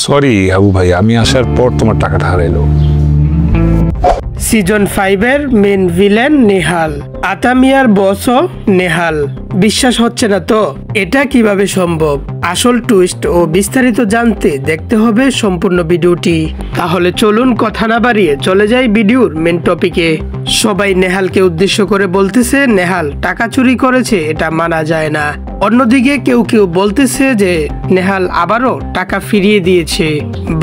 Sorry Abu ভাই, আমি আসার পর তোমার টাকাটা হারাইলো। সিজন 5 এর মেন ভিলেন নেহাল, আতামিয়ার বসও নেহাল। বিশ্বাস হচ্ছে না তো? এটা কিভাবে সম্ভব? আসল টুইস্ট ও বিস্তারিত জানতে দেখতে হবে সম্পূর্ণ ভিডিওটি। তাহলে চলুন কথা না বাড়িয়ে চলে যাই ভিডিওর মেন টপিকে। সবাই নেহালকে উদ্দেশ্য করে বলতেছে নেহাল টাকা চুরি করেছে, এটা মানা যায় না। অন্যদিকে কেউ কেউ বলতেছে যে নেহাল আবারও টাকা ফিরিয়ে দিয়েছে।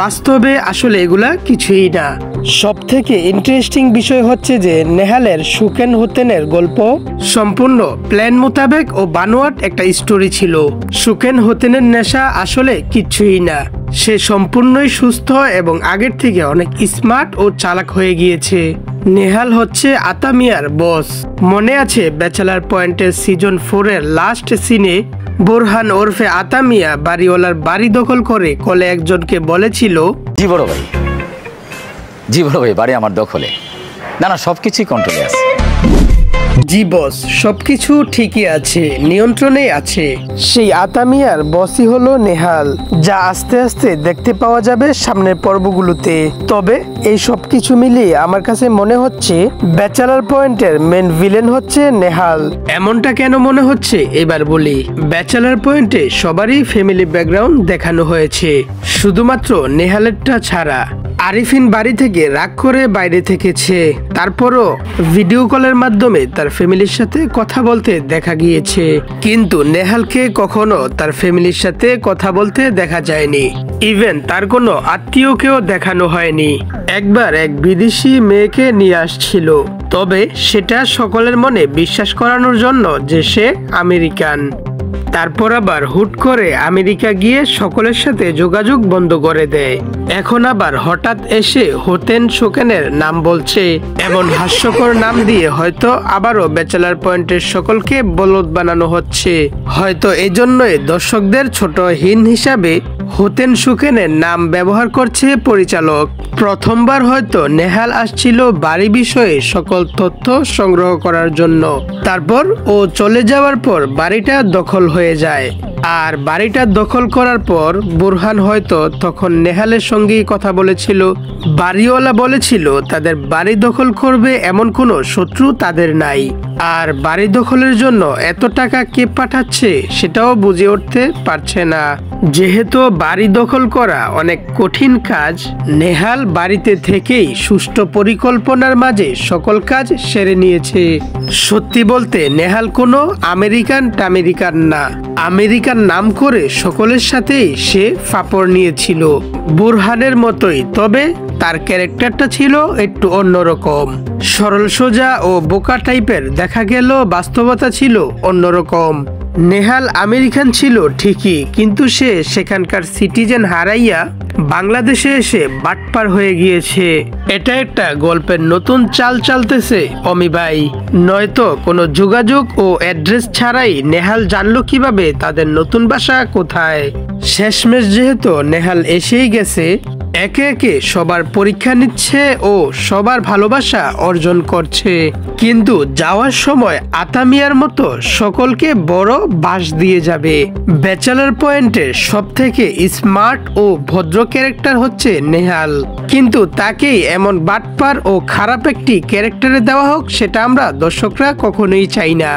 বাস্তবে আসলে এগুলা কিছুই না। সব থেকে ইন্টারেস্টিং বিষয় হচ্ছে যে নেহালের সুকেন হোতেনের গল্প সম্পূর্ণ প্ল্যান মোতাবেক ও বানোয়াট একটা স্টোরি ছিল। সুকেন হোতেনের নেশা আসলে কিছুই না। সে সম্পূর্ণই সুস্থ এবং আগের থেকে অনেক স্মার্ট ও চালাক হয়ে গিয়েছে। নেহাল হচ্ছে আতামিয়ার বস। মনে আছে ব্যাচেলার পয়েন্টের সিজন 4 এর লাস্ট সিনে বোরহান ওরফে আতামিয়া বাড়িওয়ালার বাড়ি দখল করে কলে একজনকে বলেছিল, জি বড় ভাই বাড়ি আমার দখলে। না সবকিছুই কন্ট্রোলে আছে। জি বস, সবকিছু ঠিকই আছে, নিয়ন্ত্রণে আছে। সেই আতামিয়ার বসই হলো নেহাল, যা আস্তে আস্তে দেখতে পাওয়া যাবে সামনের পর্বগুলোতে। তবে এই সবকিছু মিলিয়ে আমার কাছে মনে হচ্ছে ব্যাচেলার পয়েন্টের মেন ভিলেন হচ্ছে নেহাল। এমনটা কেন মনে হচ্ছে এবার বলি। ব্যাচেলার পয়েন্টে সবারই ফ্যামিলি ব্যাকগ্রাউন্ড দেখানো হয়েছে, শুধুমাত্র নেহালেরটা ছাড়া। আরিফিন বাড়ি থেকে রাগ করে বাইরে থেকেছে, তারপরও ভিডিও কলের মাধ্যমে তার ফ্যামিলির সাথে কথা বলতে দেখা গিয়েছে। কিন্তু নেহালকে কখনো তার ফ্যামিলির সাথে কথা বলতে দেখা যায়নি। ইভেন তার কোনো আত্মীয়কেও দেখানো হয়নি। একবার এক বিদেশি মেয়েকে নিয়ে আসছিল, তবে সেটা সকলের মনে বিশ্বাস করানোর জন্য যে সে আমেরিকান। তারপর আবার হুট করে আমেরিকা গিয়ে সকলের সাথে যোগাযোগ বন্ধ করে দেয়। এখন আবার হঠাৎ এসে হোতেন সুকেনের নাম বলছে। এমন হাস্যকর নাম দিয়ে হয়তো আবারও ব্যাচেলার পয়েন্টের সকলকে বলদ বানানো হচ্ছে। হয়তো এজন্যই দর্শকদের ছোট হিন হিসাবে হোতেন সুকেনের নাম ব্যবহার করছে পরিচালক। প্রথমবার হয়তো নেহাল আসছিল বাড়ি বিষয়ে সকল তথ্য সংগ্রহ করার জন্য। তারপর ও চলে যাওয়ার পর বাড়িটা দখল হয়ে যায়। আর বাড়িটা দখল করার পর বোরহান হয়তো তখন নেহালের সঙ্গেই কথা বলেছিল। বাড়িওয়ালা বলেছিল তাদের বাড়ি দখল করবে এমন কোনো শত্রু তাদের নাই। আর বাড়ি দখলের জন্য এত টাকা কে পাঠাচ্ছে সেটাও বুঝে উঠতে পারছে না। যেহেতু বাড়ি দখল করা অনেক কঠিন কাজ, নেহাল বাড়িতে থেকেই সুষ্ঠু পরিকল্পনার মাঝে সকল কাজ সেরে নিয়েছে। সত্যি বলতে নেহাল কোনো আমেরিকান না। আমেরিকার নাম করে সকলের সাথেই সে ফাপড় নিয়েছিল, বোরহানের মতোই। তবে তার ক্যারেক্টারটা ছিল একটু অন্যরকম, সরল সোজা ও বোকা টাইপের। দেখা গেল বাস্তবতা ছিল অন্যরকম। নেহাল আমেরিকান ছিল ঠিকই, কিন্তু সে সেখানকার সিটিজেন হারাইয়া বাংলাদেশে এসে বাটপার হয়ে গিয়েছে। এটা একটা গল্পের নতুন চাল চালতেছে অমি ভাই। নয়তো কোনো যোগাযোগ ও অ্যাড্রেস ছাড়াই নেহাল জানলো কিভাবে তাদের নতুন বাসা কোথায়। শেষমেশ যেহেতু নেহাল এসেই গেছে, একে একে সবার পরীক্ষা নিচ্ছে ও সবার ভালোবাসা অর্জন করছে। কিন্তু যাওয়ার সময় আতামিয়ার মতো সকলকে বড় বাস দিয়ে যাবে। ব্যাচেলার পয়েন্টের সব থেকে স্মার্ট ও ভদ্র ক্যারেক্টার হচ্ছে নেহাল, কিন্তু তাকেই এমন বাটপার ও খারাপ একটি ক্যারেক্টারে দেওয়া হোক, সেটা আমরা দর্শকরা কখনোই চাই না।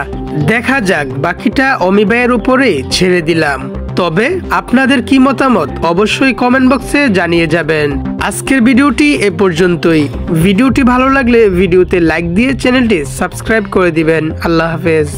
দেখা যাক, বাকিটা অমি ভাইয়ের উপরে ছেড়ে দিলাম। তবে আপনাদের কি মতামত অবশ্যই কমেন্ট বক্সে জানিয়ে যাবেন। আজকের ভিডিওটি এ পর্যন্তই। ভিডিওটি ভালো লাগলে ভিডিওতে লাইক দিয়ে চ্যানেলটি সাবস্ক্রাইব করে দিবেন। আল্লাহ হাফেজ।